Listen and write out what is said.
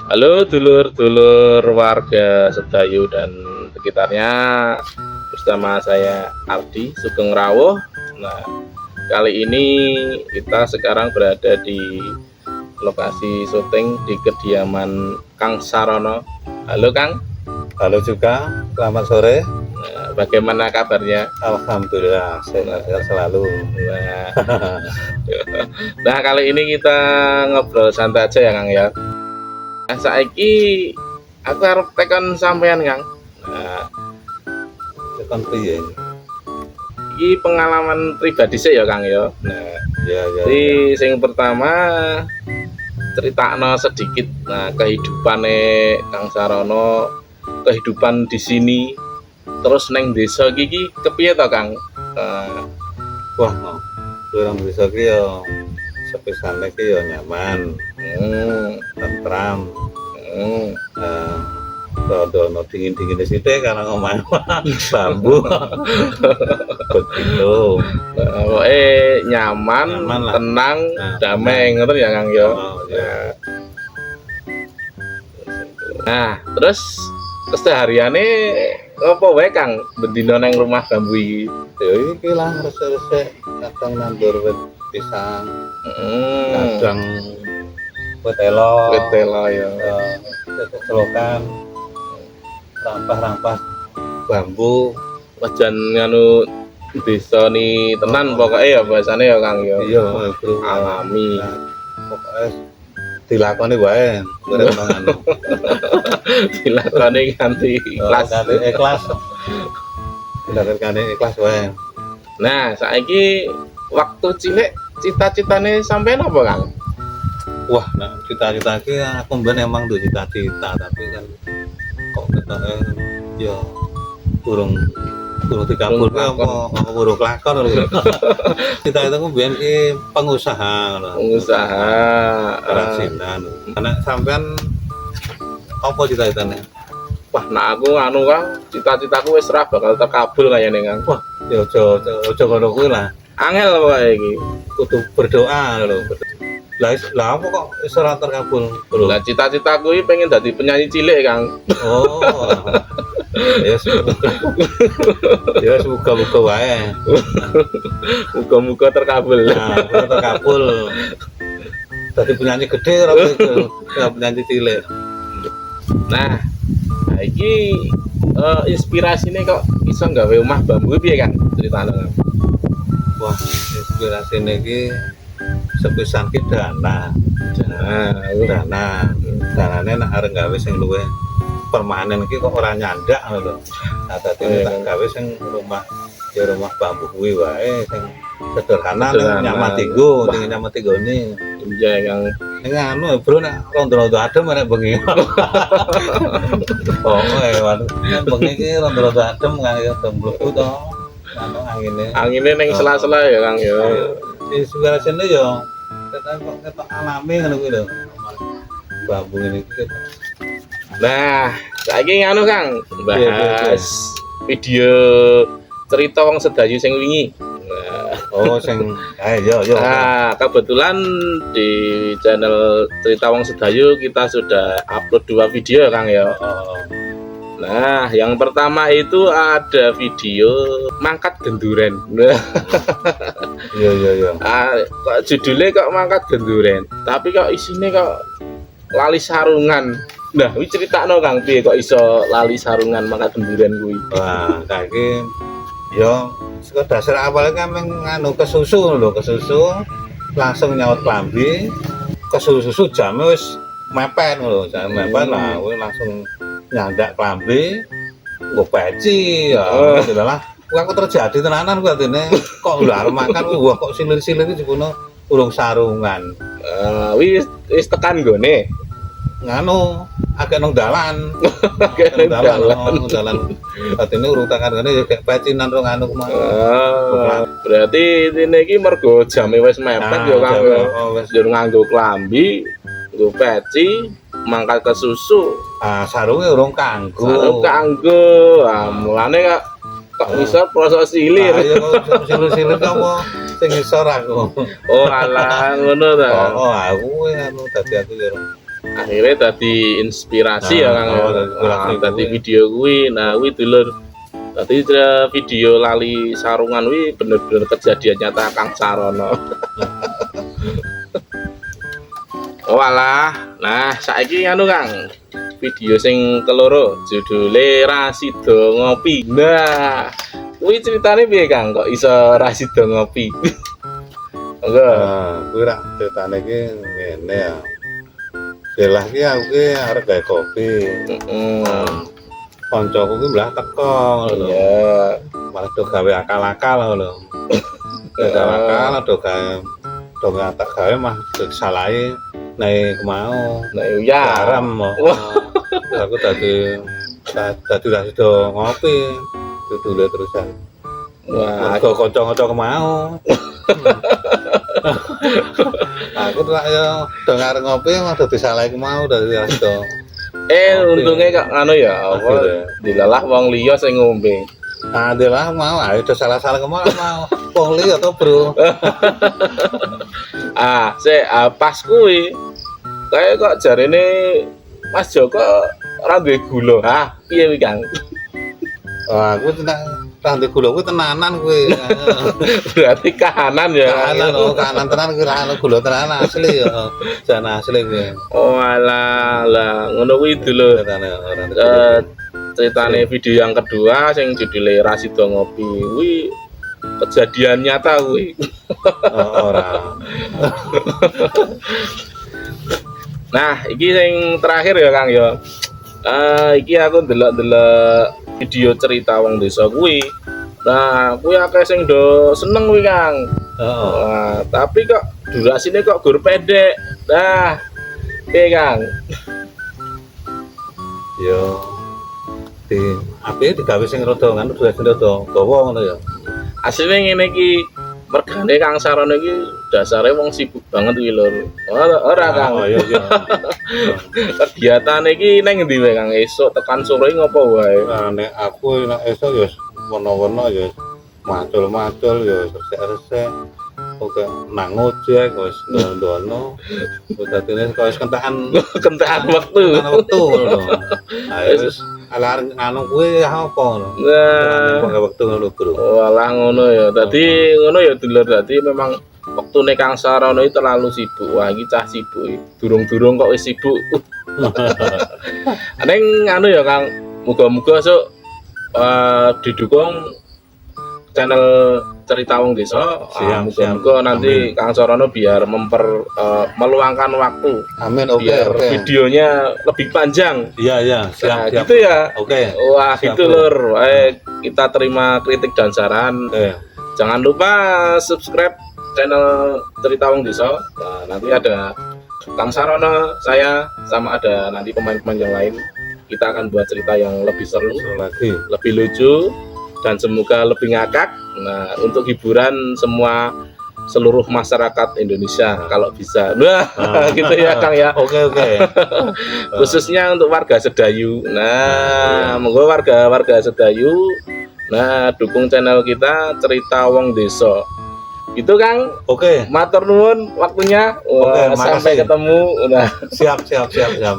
Halo dulur-dulur warga Sedayu dan sekitarnya, bersama saya Ardi Sugeng Rawuh. Nah, kali ini kita sekarang berada di lokasi syuting di kediaman Kang Sarono. Halo Kang. Halo juga, selamat sore. Nah, bagaimana kabarnya? Alhamdulillah, sehat selalu. Nah, nah, kali ini kita ngobrol santai aja ya Kang ya. Nah, saiki aku harap tekan sampean Kang. Nah, Tekan piye? ini pengalaman pribadi sih ya Kang ya. Nah, Ya. jadi sing pertama critakno sedikit nah kehidupane Kang Sarono, kehidupan di sini terus neng desa iki kepiye to Kang? Wah, orang bisa ki ya sepisane ki ya nyaman, tentram. Rada dingin-dingin sithik karena ngomong bambu. Begitu. Pokoke nyaman Nyaman lah. tenang, Nah, damai ngoten ya Kang ya. Oh, ya. Nah, terus kesehariane apa wae Kang bendina nang rumah bambu iki? Ya iki lah resik-resik kadang nandur wit pisang, kadang wit elo. Wit telo ya. Celokan rampas-rampas bambu. Wajan nganu desa ni tenan pokoknya ya bahasane ya Kang ya. Iya, bro. Alami. Nah, pokoknya dilakoni wae urip nang anu. Dilakoni kanthi ikhlas. Kanthi ikhlas. Dilakoni ikhlas wae. Nah, saiki waktu cilik cita-citane sampean apa Kang? Wah, nah cita-cita ki aku mben emang duwe cita-cita tapi kan kok ketake ya kurang dikabul apa buruk lakon lho. Cita-citaku mben ki pengusaha ngono. Pengusaha. Kerajinan. Anak sampean apa cita-citane? Wah, nah aku anu Kang, cita-citaku wis ora bakal terkabul kayane Kang. Wah, ya aja ngono kuwi lah. Angel pokoke iki. Kudu berdoa lho. Lah apa kok wis ora terkabul? Lah cita-citaku iki pengen dadi penyanyi cilik Kang. Oh. Ya semoga-moga wae. Muga-muga terkabul. Nah, terkabul. Dadi penyanyi gede ora begitu, penyanyi cilik. Nah, iki inspirasine kok iso gawe omah bambu piye Kang? Critane Kang. Wah, inspirasine iki sepisan ki dana. Danane nek arep gawe sing luwih permanen iki kok ora nyandak ngono lho. Nah, dadi tak gawe sing rumah bambu kuwi wae sing sederhana nyaman tinggo, nyaman tinggone. Iya Kang. Ning anu bro nek rondo-rondo adem arek bengi. Oh, bengi iki rondo-rondo adem kaya mlebu to. Anu angine. Angine ning sela-sela ya Kang ya. Inspirasine ya ketok alami ngono kuwi lho. Bambu ini ketok. Nah, saiki anu Kang, bahas video cerita wong Sedayu sing wingi. Oh, sing yo. Nah, kebetulan di channel Cerita Wong Sedayu kita sudah upload 2 video Kang ya. Nah, yang pertama itu ada video mangkat genduren. Iya. Kok judulnya kok mangkat genduren, tapi kok isinya kok lali sarungan. Nah, kuwi critakno Kang piye kok iso lali sarungan mangkat genduren kuwi. Wah, saiki yo saka dasar awalnya kan nganu kesusu langsung nyaut klambi kesusu jame wis mepet lho, jam mepet lah kuwi langsung nyandak klambi nggo peci ya lah aku terjadi tenanan kuwi atine kok lho arep makan wah kok silir-silir iki dipono urung sarungan. Wis tekan gone Nganu agak nang dalan. Dalan. Atine urung tekan ngene ya kayak pecinan rong anu kemana. Berarti ini iki mergo jame wis mepet ya Kang. Wis nganggo klambi, nggo peci, mangkat kesusu. Sarunge urung kanggo. Mulane kok iso prosok silir. Ya silir-silir apa sing isor aku. Oh alah ngono ta. Oh aku anu dadi aku ya akhirnya tadi inspirasi ya Kang. Tadi kuwi. video kuwi. Nah, kuwi dulur. Tadi video lali sarungan kuwi bener-bener kejadian nyata Kang Sarono. Walah. Nah, saiki anu Kang. Video sing keloro judule Rasido Ngopi. Nah, kuwi ceritane piye Kang kok iso Rasido ngopi? Enggak. Kuwi rak ceritane iki ngene ya. Delah ki aku ki arep gawe kopi. Koncoku ki mlah teko ngono lho. Iya. Malah do gawe akal-akal ngono. Akal-akal do tak gawe mah disalahi nek mau. Nah, ya. Garam. Aku tadi Rasido ngopi. Dudule terusan. Wah, Aku kanca-kanca mau. Aku tak ya dengar ngopi mah dadi salahi mau dari Rasido. untungnya kok anu ya apa Akhirnya. dilalah wong liya sing ngombe. Adalah mau, ayo udah salah-salah kemana mau. Wong liya to, Bro. Pas kuwi kayak kok jarene Mas Joko ora duwe gula. Piye kuwi Kang? Aku tidak randi gula kuwi tenanan kuwi. Berarti kahanan ya. Kanan tenan kuwi ra gula tenan asli ya. Jan asli kuwi. Oh alah, lah ngono kuwi dulu. Ceritane video yang kedua sing judule Rasido Ngopi kuwi kejadian nyata kuwi. Ora. Nah, iki sing terakhir ya Kang ya. Iki aku ndelok-ndelok video cerita wong desa kuwi. Nah, kuwi akeh sing do seneng kuwi Kang. Nah, tapi kok durasine kok gur pendek. Nah, piye Kang? Yo. Api digawe sing rada nganu durasi rada dawa ngono ya. Asline ngene iki mergane Kang Sarono iki dasare wong sibuk banget iki lho. Ora Kang. Oh iya iya. Kegiatan iki nang endi wae Kang? Esuk tekan sore ngopo wae? Nek aku nek esuk ya wono-wono ya macul-macul ya resik-resik. Oke, nang ojek wis ndono. Dadine kok wis kentekan Wektu. ngono. Ayo wis alar anu kuwi apa ngono. Nah, Kok wektu ngono, Bro. walah ngono ya. Dadi ngono ya dulur, dadi memang wektune Kang Sarono iki terlalu sibuk. Wah, iki cah sibuk iki. Durung-durung kok wis sibuk. Ning anu ya Kang, muga-muga sok didukung channel Cerita Wong Desa. Muga-muga nanti Kang Sarono biar meluangkan waktu Amin, oke, biar oke. videonya lebih panjang. Iya, iya, Nah, siap, siap. gitu ya. Oke. Wah, Siap, gitu Bro. lur. Kita terima kritik dan saran. Jangan lupa subscribe channel Cerita Wong Desa. Nah, nanti ada Kang Sarono, saya, sama ada nanti pemain-pemain yang lain. Kita akan buat cerita yang lebih seru, Lagi. lebih lucu, dan semoga lebih ngakak. Nah, untuk hiburan seluruh masyarakat Indonesia kalau bisa. Nah, gitu ya Kang ya. Oke, oke. Khususnya untuk warga Sedayu. Nah, monggo warga Sedayu. Nah, dukung channel kita Cerita Wong Desa. Gitu Kang. Oke, Matur nuwun waktunya. Wah, Oke, sampai makasih. ketemu. Nah. siap, siap, siap, siap.